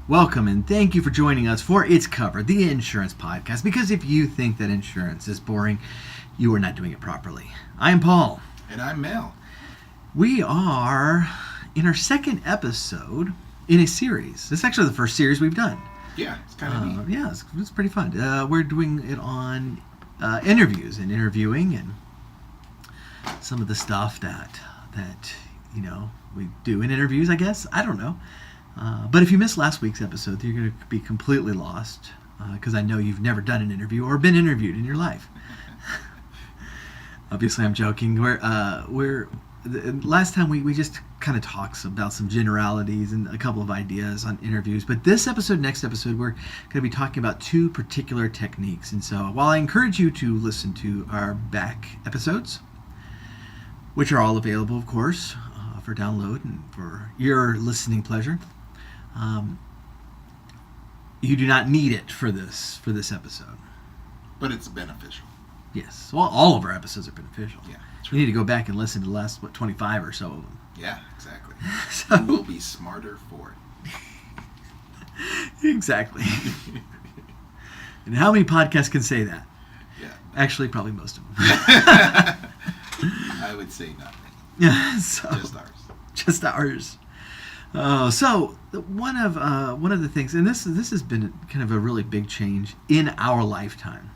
Welcome and thank you for joining us for It's Covered, the insurance podcast. Because if you think that insurance is boring, you are not doing it properly. I am Paul. And I'm Mel. We are in our second episode in a series. This is actually the first series we've done. Yeah, it's kind of neat. Yeah, it's pretty fun. We're doing it on interviews and interviewing and some of the stuff that we do in interviews, I guess. I don't know. But if you missed last week's episode, you're going to be completely lost because I know you've never done an interview or been interviewed in your life. Obviously, I'm joking. Last time we just kind of talked about some generalities and a couple of ideas on interviews. But next episode, we're going to be talking about two particular techniques. And so while I encourage you to listen to our back episodes, which are all available, of course, for download and for your listening pleasure, you do not need it for this episode. But it's beneficial. Yes. Well, all of our episodes are beneficial. Yeah. You need to go back and listen to the last, 25 or so of them. Yeah, exactly. So, we'll be smarter for it. Exactly. And how many podcasts can say that? Yeah. Actually, probably most of them. I would say nothing. Yeah. So, Just ours. Just ours. So one of the things, and this has been kind of a really big change in our lifetime,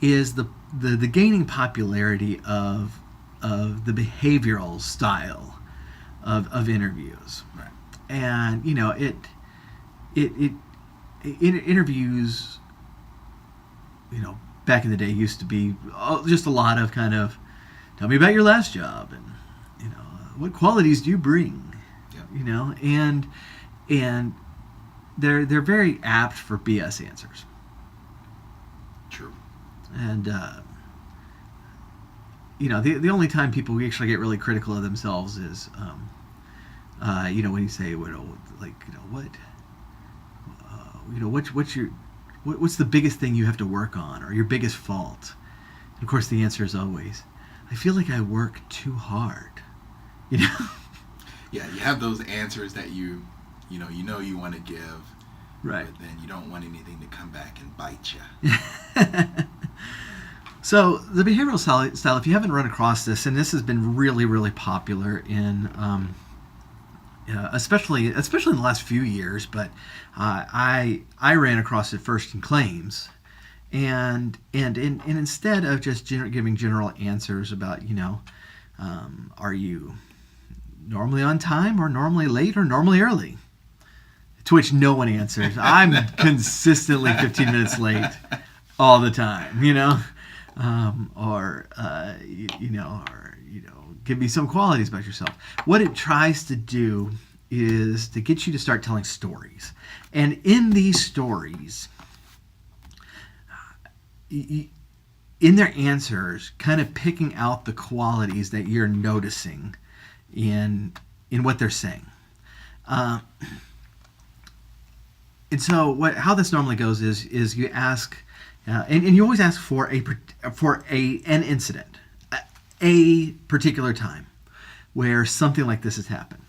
is the gaining popularity of the behavioral style of interviews. Right. And interviews, back in the day used to be just a lot of kind of, tell me about your last job and what qualities do you bring. Yep. And they're very apt for BS answers. True. And the only time people actually get really critical of themselves is when you say what's the biggest thing you have to work on or your biggest fault. And of course the answer is always, I feel like I work too hard. Yeah, you have those answers that you want to give, right? But then you don't want anything to come back and bite you. So the behavioral style, if you haven't run across this, and this has been really, really popular in, especially in the last few years, but I ran across it first in claims, and instead of just giving general answers about are you normally on time or normally late or normally early? To which no one answers. I'm consistently 15 minutes late all the time, or give me some qualities about yourself. What it tries to do is to get you to start telling stories. And in these stories, in their answers, kind of picking out the qualities that you're noticing in what they're saying. And so how this normally goes is you ask, and you always ask for an incident, a particular time where something like this has happened.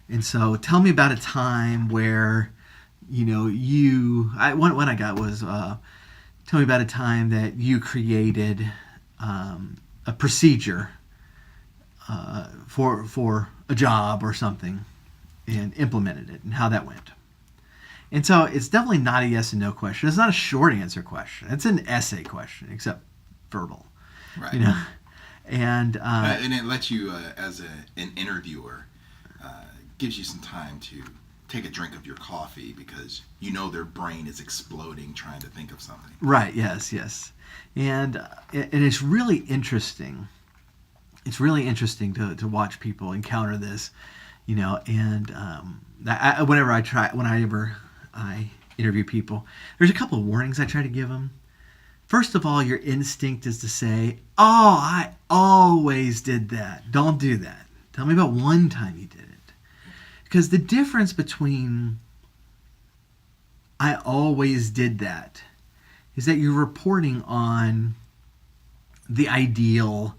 And so tell me about a time where, one I got was, tell me about a time that you created a procedure for a job or something and implemented it and how that went. And so it's definitely not a yes and no question. It's not a short answer question. It's an essay question, except verbal. Right. And it lets you, as an interviewer, gives you some time to take a drink of your coffee because their brain is exploding trying to think of something. Right. Yes. And it's really interesting. It's really interesting to watch people encounter this, and whenever I interview people, there's a couple of warnings I try to give them. First of all, your instinct is to say, oh, I always did that. Don't do that. Tell me about one time you did it. Because the difference between I always did that is that you're reporting on the ideal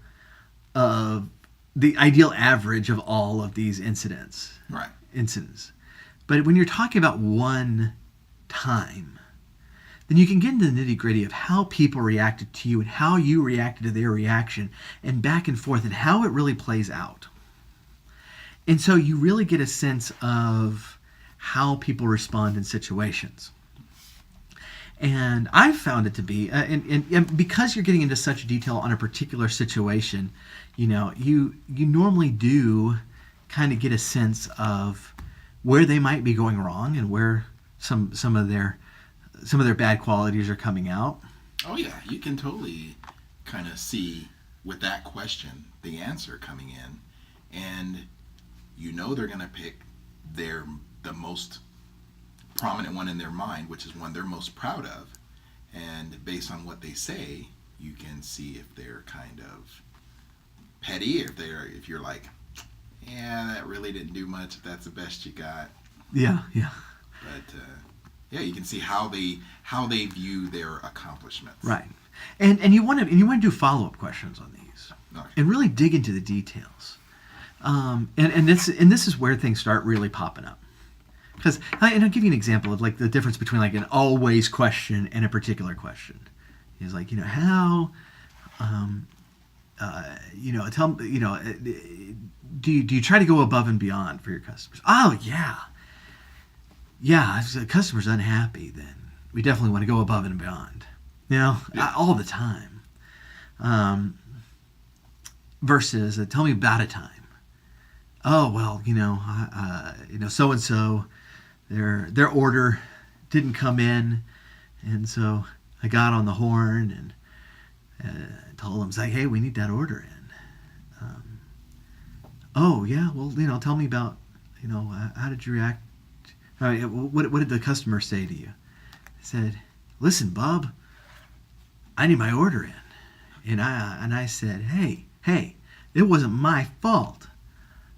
average of all of these incidents. Right. Incidents. But when you're talking about one time, then you can get into the nitty-gritty of how people reacted to you and how you reacted to their reaction, and back and forth, and how it really plays out. And so you really get a sense of how people respond in situations. And I've found it to be, and because you're getting into such detail on a particular situation, you normally do kind of get a sense of where they might be going wrong and where some of their bad qualities are coming out. Oh yeah, you can totally kind of see with that question the answer coming in, and they're going to pick the most prominent one in their mind, which is one they're most proud of, and based on what they say, you can see if they're kind of petty, if you're like, yeah, that really didn't do much, if that's the best you got. Yeah. But yeah, you can see how they view their accomplishments. Right. And you want to do follow-up questions on these. Okay. And really dig into the details. And this is where things start really popping up. And I'll give you an example of like the difference between like an always question and a particular question. Is like, how tell do you try to go above and beyond for your customers? Oh yeah. If the customer's unhappy, then we definitely want to go above and beyond. All the time. Versus tell me about a time. Oh well, so and so, their order didn't come in, and so I got on the horn and told them, like, hey, we need that order in. Oh yeah, well, tell me about, how did you react? What did the customer say to you? I said, listen, Bob, I need my order in, and I said, hey, it wasn't my fault.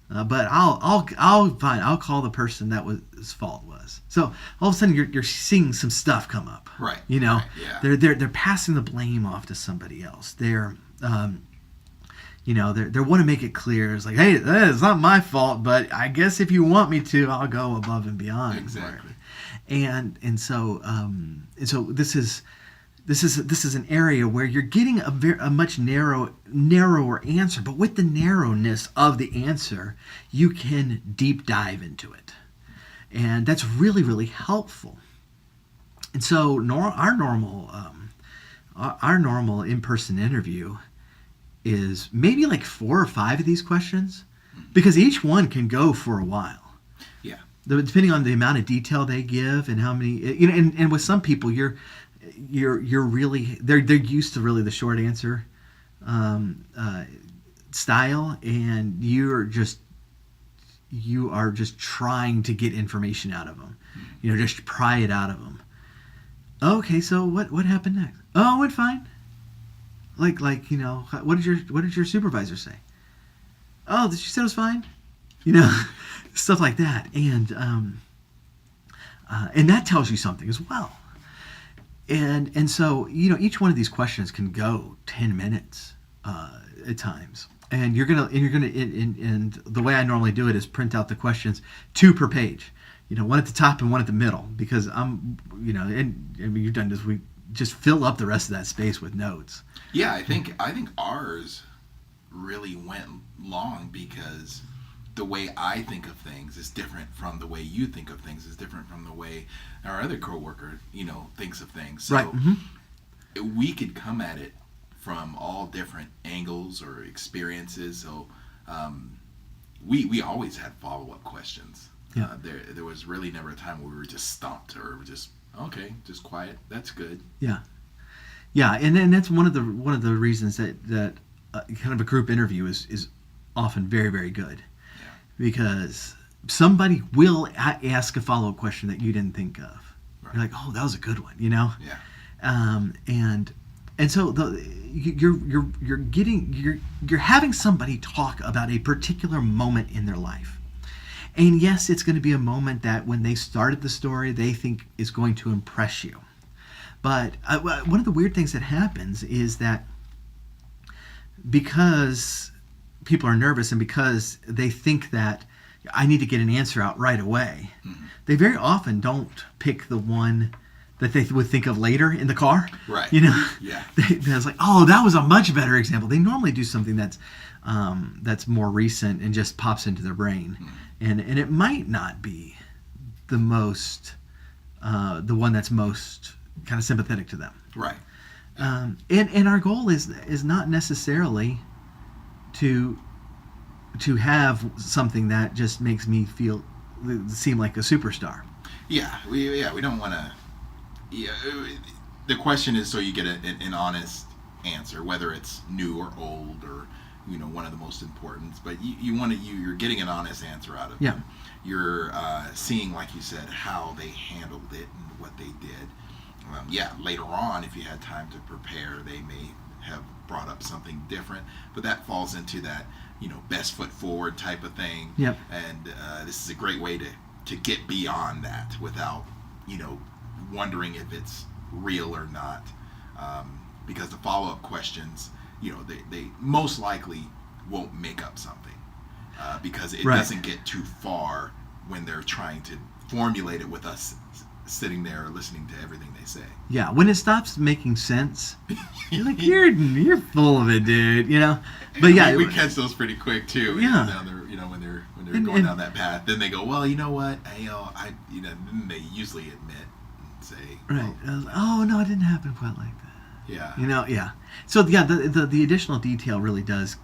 But I'll call the person that his fault was. So all of a sudden you're seeing some stuff come up. Right. Right, yeah. They're passing the blame off to somebody else. They're they want to make it clear. It's like, hey, it's not my fault, but I guess if you want me to, I'll go above and beyond. Exactly. And so this is an area where you're getting a much narrower answer, but with the narrowness of the answer, you can deep dive into it, and that's really, really helpful. And so our normal in-person interview is maybe like 4 or 5 of these questions, because each one can go for a while. Yeah. Depending on the amount of detail they give and how many, and with some people you're really they're used to really the short answer style, and you are just trying to get information out of them, just pry it out of them. Okay, so what happened next? Oh, it went fine. Like what did your supervisor say? Oh, she said it was fine. Stuff like that, and that tells you something as well. And so each one of these questions can go 10 minutes at times, and and the way I normally do it is print out the questions 2 per page, one at the top and one at the middle, because and you've done this, we just fill up the rest of that space with notes. Yeah, I think ours really went long because the way I think of things is different from the way you think of things, is different from the way our other coworker, thinks of things. So right. Mm-hmm. We could come at it from all different angles or experiences. So we always had follow-up questions. Yeah. There was really never a time where we were just stumped or just, okay, just quiet. That's good. Yeah. Yeah, and then that's one of the reasons that kind of a group interview is often very, very good. Because somebody will ask a follow-up question that you didn't think of. Right. You're like, oh, that was a good one, Yeah. And so you're having somebody talk about a particular moment in their life. And yes, it's going to be a moment that when they started the story, they think is going to impress you. But one of the weird things that happens is that because people are nervous and because they think that I need to get an answer out right away, they very often don't pick the one that they would think of later in the car. Right. You know? Yeah. It's like, oh, that was a much better example. They normally do something that's more recent and just pops into their brain. And it might not be the one that's most kind of sympathetic to them. Right. And our goal is not necessarily to have something that just makes me seem like a superstar. Yeah, we don't want to. Yeah, the question is so you get an honest answer, whether it's new or old or one of the most important. But you're getting an honest answer out of Yeah. them. You're seeing, like you said, how they handled it and what they did. Later on, if you had time to prepare, they may have brought up something different. But that falls into that best foot forward type of thing. Yep. And this is a great way to get beyond that without wondering if it's real or not, because the follow-up questions they most likely won't make up something, because it Right. doesn't get too far when they're trying to formulate it with us sitting there listening to everything they say. Yeah, when it stops making sense, you're like, you're full of it, dude. But yeah, we catch those pretty quick too. Yeah. When they're And- going and- down that path, then they go, well, you know what, then they usually admit and say, right. Oh no, it didn't happen quite like that. yeah, Yeah. So yeah, the additional detail really does,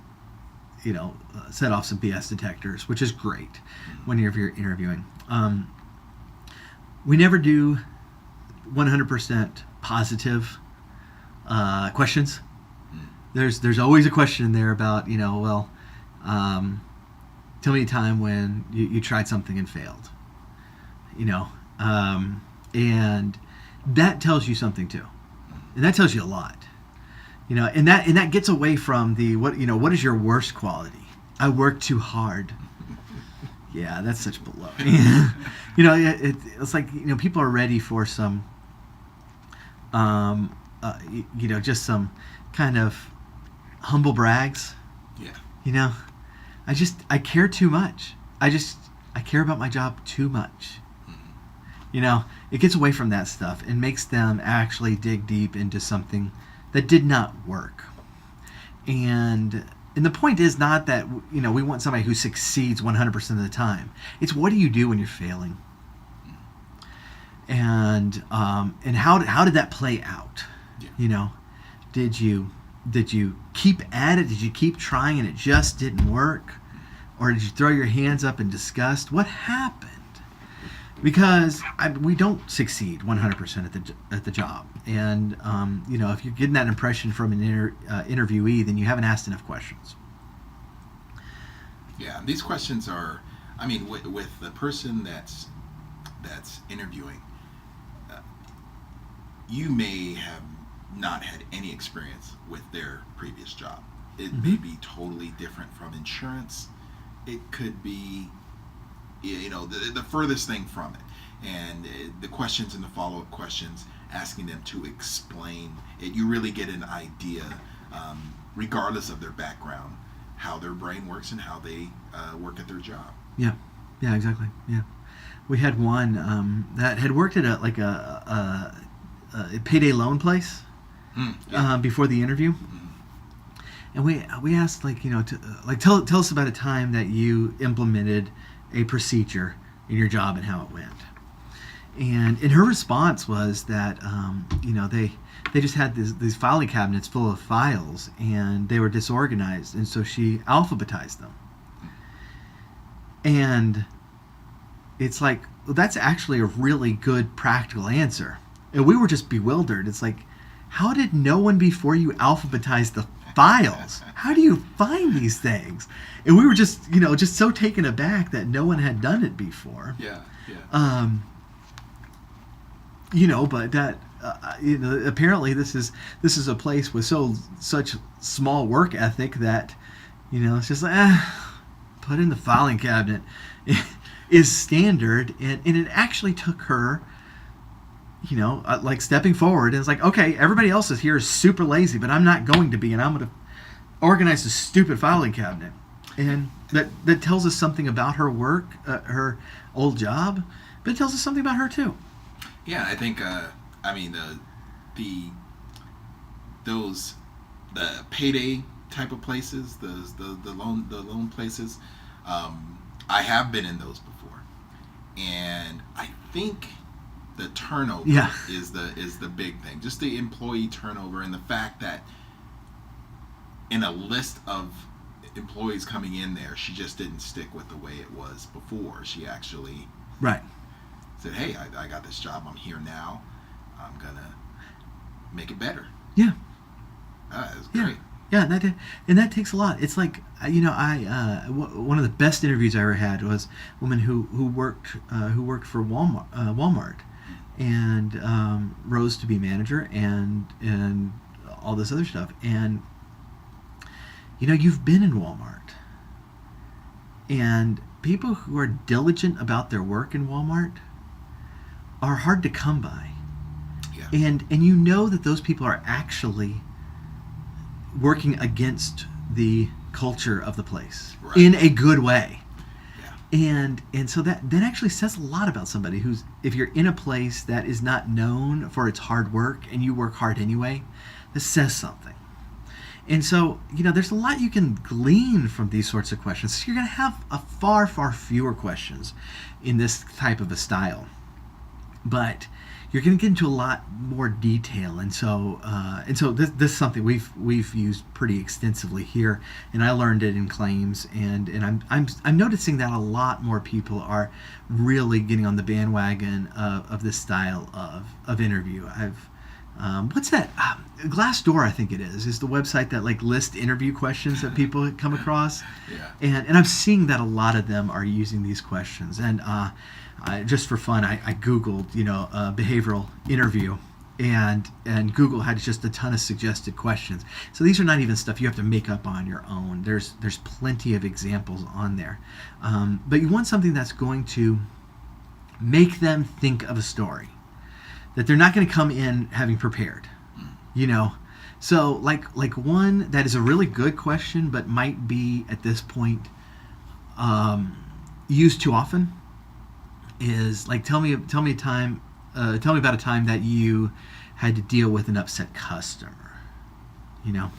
set off some BS detectors, which is great when you're interviewing. We never do 100% positive questions. There's always a question in there about tell me a time when you tried something and failed. And that tells you something too, and that tells you a lot. And that gets away from what is your worst quality? I work too hard. Yeah, that's such baloney. It's like people are ready for some, just some kind of humble brags. yeah, I care too much. I care about my job too much. It gets away from that stuff and makes them actually dig deep into something that did not work. And the point is not that we want somebody who succeeds 100% of the time. It's what do you do when you're failing, and how did that play out? Yeah. Did you keep at it? Did you keep trying and it just didn't work, or did you throw your hands up in disgust? What happened? Because we don't succeed 100% at the job, and if you're getting that impression from an interviewee, then you haven't asked enough questions. Yeah, these questions are, with the person that's interviewing, you may have not had any experience with their previous job. It may be totally different from insurance. It could be the furthest thing from it, and the questions and the follow-up questions asking them to explain it, you really get an idea, regardless of their background, how their brain works and how they work at their job. Yeah exactly. Yeah, we had one that had worked at a payday loan place before the interview. And we asked tell us about a time that you implemented a procedure in your job and how it went. And her response was that they just had these filing cabinets full of files and they were disorganized, and so she alphabetized them. And it's like, well, that's actually a really good practical answer. And we were just bewildered. It's like, how did no one before you alphabetize the files? How do you find these things? And we were just so taken aback that no one had done it before. Yeah. But that apparently this is a place with such small work ethic that it's just like put in the filing cabinet is standard, and it actually took her stepping forward, and it's like, okay, everybody else is here is super lazy, but I'm not going to be, and I'm going to organize this stupid filing cabinet. And that tells us something about her work, her old job, but it tells us something about her too. Yeah, I think. I mean the those the payday type of places, the loan places. I have been in those before, and I think the turnover Yeah. is the big thing. Just the employee turnover and the fact that in a list of employees coming in there, she just didn't stick with the way it was before. She actually Right. said, "Hey, I got this job. I'm here now. I'm gonna make it better." Yeah. That's Yeah. great. Yeah, and that takes a lot. It's like one of the best interviews I ever had was a woman who worked for Walmart, and rose to be manager and all this other stuff. And you've been in Walmart, and people who are diligent about their work in Walmart are hard to come by. Yeah. And that those people are actually working against the culture of the place Right. in a good way. Yeah. And so that actually says a lot about somebody who's, if you're in a place that is not known for its hard work and you work hard anyway, this says something. And so, there's a lot you can glean from these sorts of questions. So you're going to have a far, far fewer questions in this type of a style. But you're going to get into a lot more detail, and so this is something we've used pretty extensively here, and I learned it in claims, and I'm noticing that a lot more people are really getting on the bandwagon of this style of interview. What's that? Glassdoor, I think it is the website that lists interview questions that people come across, Yeah. and I'm seeing that a lot of them are using these questions, and just for fun, I Googled, behavioral interview, and Google had just a ton of suggested questions. So these are not even stuff you have to make up on your own. There's plenty of examples on there, but you want something that's going to make them think of a story that they're not going to come in having prepared. So like one that is a really good question, but might be at this point used too often, is like, tell me about a time that you had to deal with an upset customer. One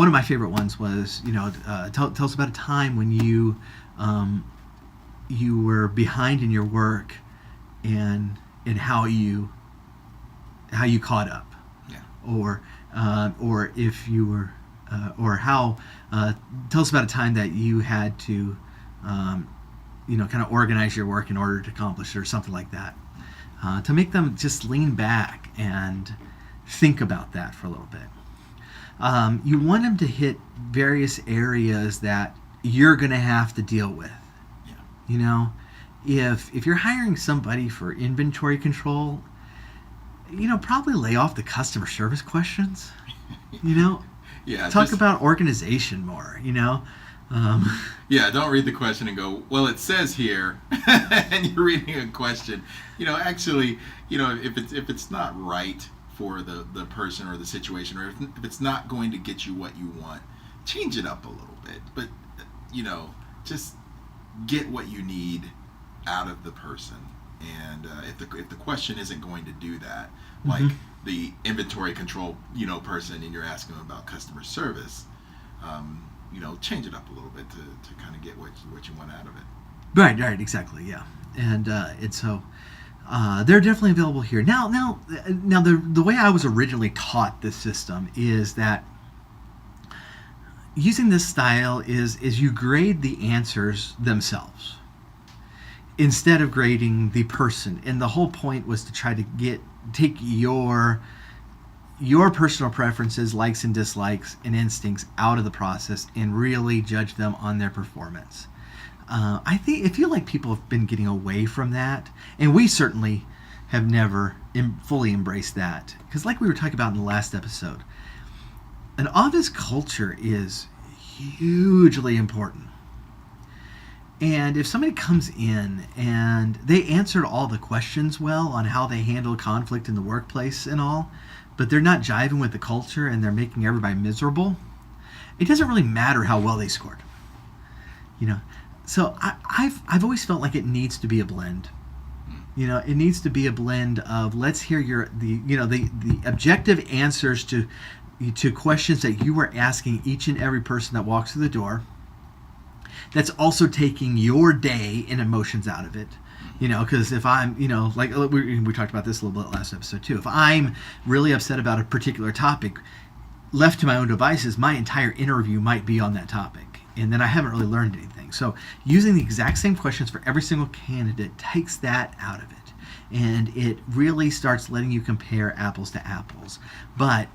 of my favorite ones was, tell us about a time when you were behind in your work, and how you caught up. Yeah. Or if you were or how tell us about a time that you had to kind of organize your work in order to accomplish it, or something like that, to make them just lean back and think about that for a little bit. You want them to hit various areas that you're going to have to deal with. Yeah. If you're hiring somebody for inventory control, probably lay off the customer service questions. Yeah. Talk about organization more. Yeah, don't read the question and go, well, it says here, and you're reading a question. Actually, if it's not right for the person or the situation, or if it's not going to get you what you want, change it up a little bit. But, just get what you need out of the person. And if the question isn't going to do that, like the inventory control, person, and you're asking them about customer service, change it up a little bit to kind of get what you want out of it. Right, exactly, yeah. And so they're definitely available here. Now the way I was originally taught this system is that using this style is you grade the answers themselves instead of grading the person. And the whole point was to try to take your personal preferences, likes and dislikes, and instincts out of the process and really judge them on their performance. I feel like people have been getting away from that, and we certainly have never fully embraced that. Because like we were talking about in the last episode, an office culture is hugely important. And if somebody comes in and they answered all the questions well on how they handle conflict in the workplace and all, but they're not jiving with the culture and they're making everybody miserable, it doesn't really matter how well they scored. So I've always felt like it needs to be a blend. You know, it needs to be a blend of let's hear the objective answers to questions that you are asking each and every person that walks through the door. That's also taking your day and emotions out of it. You know, because if I'm, you know, like we talked about this a little bit last episode too. If I'm really upset about a particular topic, left to my own devices, my entire interview might be on that topic. And then I haven't really learned anything. So using the exact same questions for every single candidate takes that out of it. And it really starts letting you compare apples to apples. But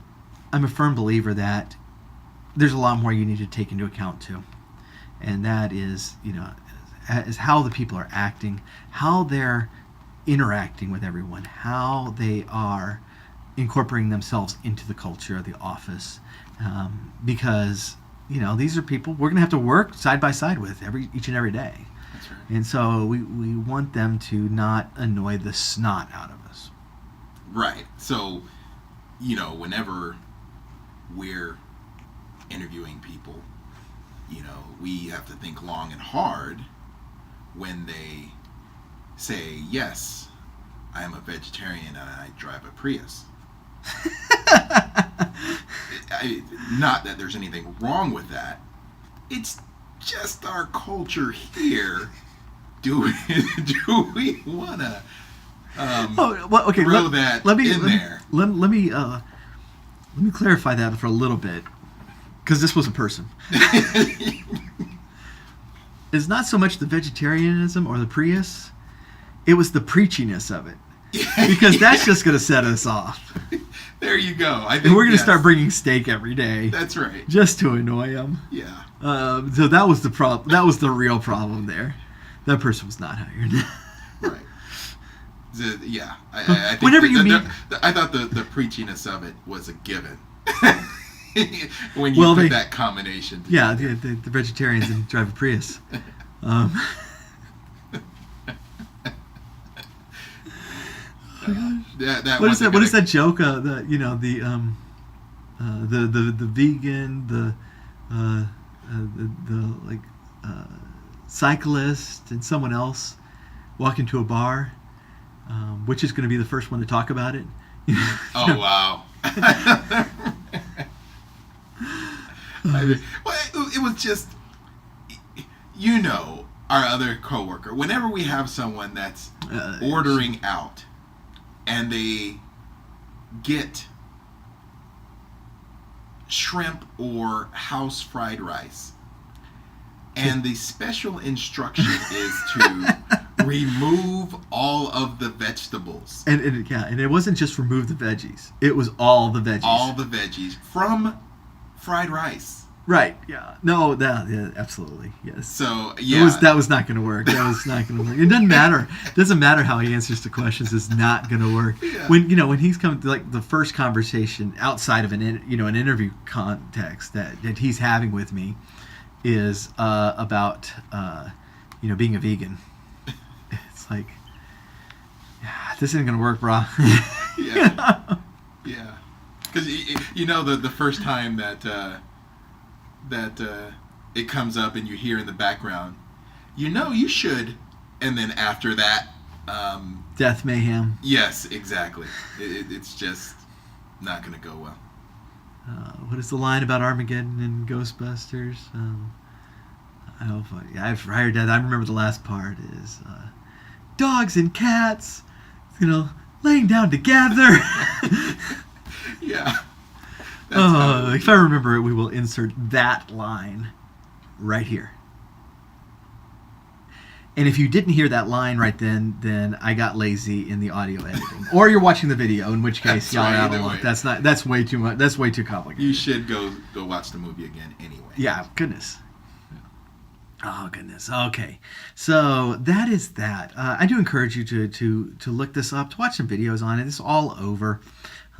I'm a firm believer that there's a lot more you need to take into account too. And that is, you know, is how the people are acting, how they're interacting with everyone, how they are incorporating themselves into the culture of the office. Because, you know, these are people we're going to have to work side by side with each and every day. That's right. And so we want them to not annoy the snot out of us. Right. So, you know, whenever we're interviewing people, you know, we have to think long and hard when they say, yes, I am a vegetarian and I drive a Prius. Not that there's anything wrong with that. It's just our culture here. Do we want to throw that in there? Let me clarify that for a little bit, because this was a person. It's not so much the vegetarianism or the Prius, it was the preachiness of it. Because that's just going to set us off. There you go. I think and we're going to start bringing steak every day. That's right. Just to annoy them. Yeah. So that was the problem. That was the real problem there. That person was not hired. Right. Yeah. I think whenever you meet, I thought the preachiness of it was a given. When you put that combination together. Yeah, the vegetarians and drive a Prius. What is that joke? The vegan, the cyclist, and someone else walk into a bar. Which is going to be the first one to talk about it? Oh wow! It was just, you know, our other coworker. Whenever we have someone that's ordering out, and they get shrimp or house fried rice, and the special instruction is to remove all of the vegetables. And it wasn't just remove the veggies. It was all the veggies. All the veggies from fried rice. Right. Yeah. No. Yeah. Absolutely. Yes. So yeah, that was not going to work. That was not going to work. It doesn't matter. It doesn't matter how he answers the questions. It's not going to work. Yeah. When he's coming to, like, the first conversation outside of an interview context that he's having with me is about being a vegan. It's like, this isn't going to work, bro. Yeah. Yeah. Because the first time that it comes up and you hear in the background, you should, and then after that, death mayhem. Yes, exactly. It's just not going to go well. What is the line about Armageddon and Ghostbusters? I've heard that. I remember the last part is dogs and cats, laying down together. Yeah. If I remember it, we will insert that line right here. And if you didn't hear that line right then I got lazy in the audio editing. Or you're watching the video, in which case y'all out of luck. That's way too much. That's way too complicated. You should go watch the movie again anyway. Yeah, goodness. Oh goodness. Okay, so that is that. I do encourage you to look this up, to watch some videos on it. It's all over.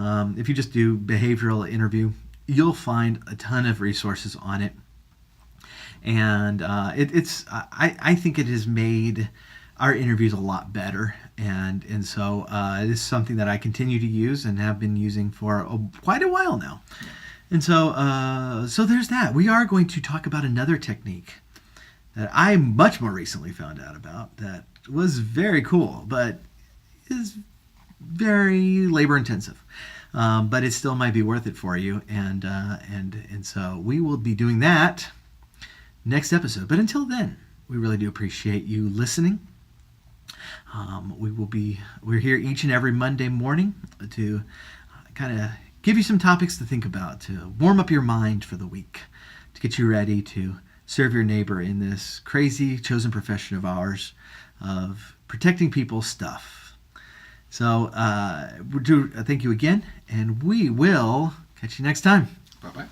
If you just do behavioral interview, you'll find a ton of resources on it, and I think it has made our interviews a lot better, and so it is something that I continue to use and have been using for quite a while now. And so there's that. We are going to talk about another technique that I much more recently found out about that was very cool, but is very labor intensive. But it still might be worth it for you, and so we will be doing that next episode. But until then, we really do appreciate you listening. We're here each and every Monday morning to kind of give you some topics to think about, to warm up your mind for the week, to get you ready to serve your neighbor in this crazy chosen profession of ours of protecting people's stuff. So we do thank you again, and we will catch you next time. Bye-bye.